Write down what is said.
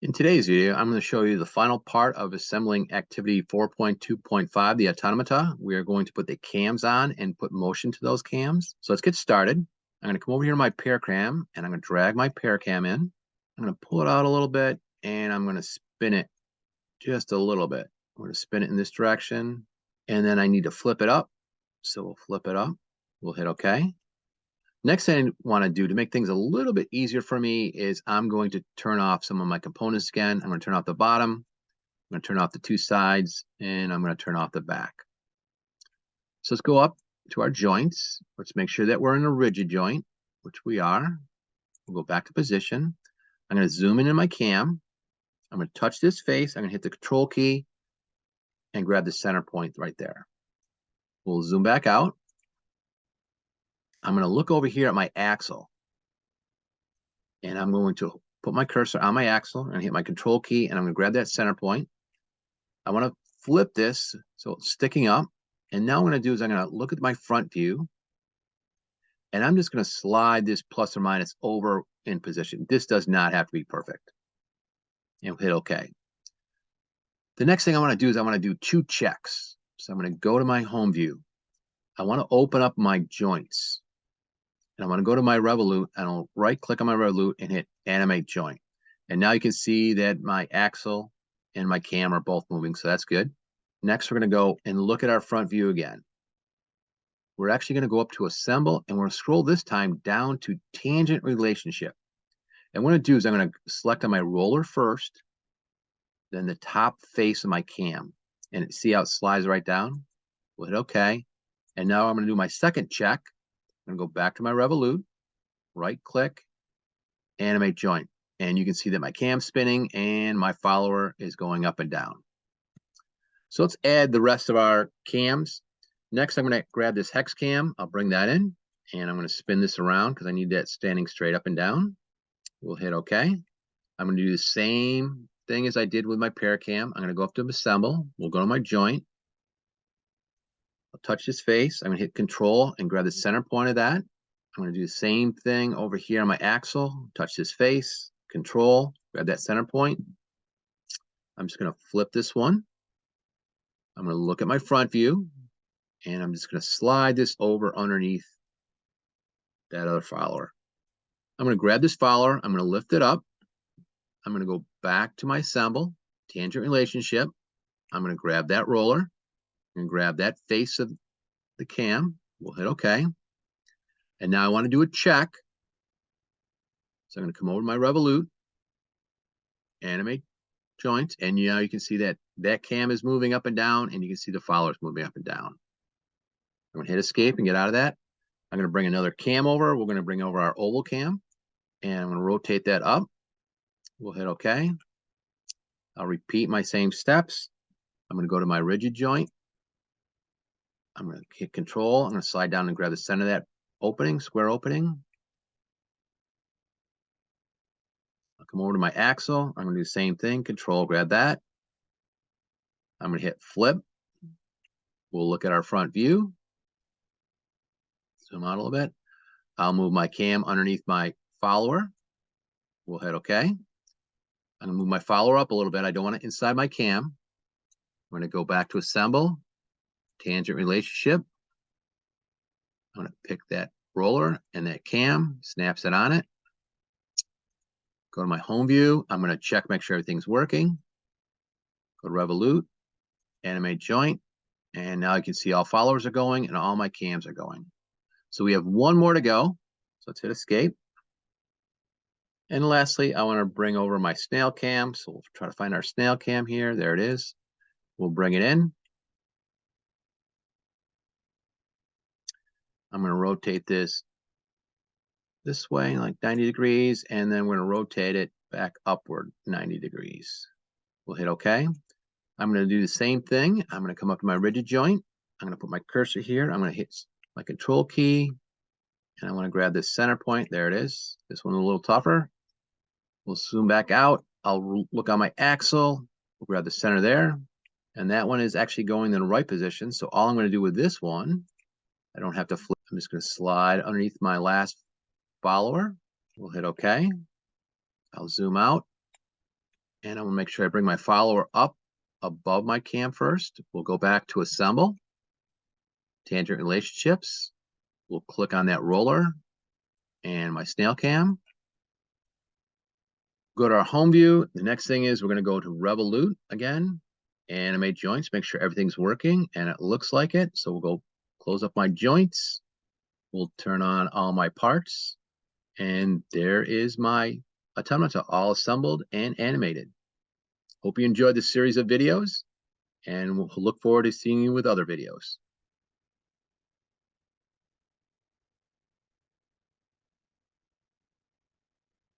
In today's video, I'm going to show you the final part of assembling activity 4.2.5, the automata. We are going to put the cams on and put motion to those cams. So let's get started. I'm going to come over here to my Pear cam, and I'm going to drag my Pear cam in. I'm going to pull it out a little bit, and I'm going to spin it just a little bit. I'm going to spin it in this direction, and then I need to flip it up. So we'll flip it up. We'll hit OK. Next thing I want to do to make things a little bit easier for me is I'm going to turn off some of my components again. I'm going to turn off the bottom, I'm going to turn off the two sides, and I'm going to turn off the back. So let's go up to our joints. Let's make sure that we're in a rigid joint, which we are. We'll go back to position. I'm going to zoom in my cam. I'm going to touch this face. I'm going to hit the control key and grab the center point right there. We'll zoom back out. I'm going to look over here at my axle, and I'm going to put my cursor on my axle and hit my control key, and I'm going to grab that center point. I want to flip this so it's sticking up. And now what I'm going to do is I'm going to look at my front view, and I'm just going to slide this plus or minus over in position. This does not have to be perfect. And hit OK. The next thing I want to do is I want to do two checks. So I'm going to go to my home view. I want to open up my joints. And I want to go to my Revolute, and I'll right click on my Revolute and hit animate joint. And now you can see that my axle and my cam are both moving, so that's good. Next, we're going to go and look at our front view again. We're actually going to go up to assemble, and we're going to scroll this time down to tangent relationship. And what I'm going to do is I'm going to select on my roller first, then the top face of my cam. And see how it slides right down? We'll hit OK. And now I'm going to do my second check. I'm going to go back to my Revolute, right click, animate joint. And you can see that my cam's spinning and my follower is going up and down. So let's add the rest of our cams. Next, I'm going to grab this hex cam. I'll bring that in, and I'm going to spin this around because I need that standing straight up and down. We'll hit OK. I'm going to do the same thing as I did with my Pear cam. I'm going to go up to assemble. We'll go to my joint. I'll touch this face. I'm going to hit control and grab the center point of that. I'm going to do the same thing over here on my axle. Touch this face, control, grab that center point. I'm just going to flip this one. I'm going to look at my front view, and I'm just going to slide this over underneath that other follower. I'm going to grab this follower. I'm going to lift it up. I'm going to go back to my assemble, tangent relationship. I'm going to grab that roller and grab that face of the cam. We'll hit OK. And now I want to do a check. So I'm going to come over to my Revolute, animate joints, and now you can see that that cam is moving up and down, and you can see the followers moving up and down. I'm going to hit escape and get out of that. I'm going to bring another cam over. We're going to bring over our oval cam, and I'm going to rotate that up. We'll hit OK. I'll repeat my same steps. I'm going to go to my rigid joint. I'm going to hit control. I'm going to slide down and grab the center of that opening, square opening. I'll come over to my axle. I'm going to do the same thing. Control, grab that. I'm going to hit flip. We'll look at our front view. Zoom out a little bit. I'll move my cam underneath my follower. We'll hit OK. I'm going to move my follower up a little bit. I don't want it inside my cam. I'm going to go back to assemble, tangent relationship. I'm going to pick that roller and that cam, snaps it on it. Go to my home view. I'm going to check, make sure everything's working. Go to Revolute, animate joint. And now you can see all followers are going and all my cams are going. So we have one more to go. So let's hit escape. And lastly, I want to bring over my Snail cam. So we'll try to find our Snail cam here. There it is. We'll bring it in. I'm going to rotate this way, like 90 degrees, and then we're going to rotate it back upward 90 degrees. We'll hit OK. I'm going to do the same thing. I'm going to come up to my rigid joint. I'm going to put my cursor here. I'm going to hit my control key, and I want to grab this center point. There it is. This one's a little tougher. We'll zoom back out. I'll look on my axle. We'll grab the center there, and that one is actually going in the right position. So all I'm going to do with this one, I don't have to flip. I'm just going to slide underneath my last follower. We'll hit OK. I'll zoom out. And I'm gonna make sure I bring my follower up above my cam first. We'll go back to assemble, tangent relationships. We'll click on that roller and my snail cam. Go to our home view. The next thing is we're going to go to Revolute again, animate joints, make sure everything's working, and it looks like it. So we'll go close up my joints. We'll turn on all my parts, and there is my automata all assembled and animated. Hope you enjoyed this series of videos, and we'll look forward to seeing you with other videos.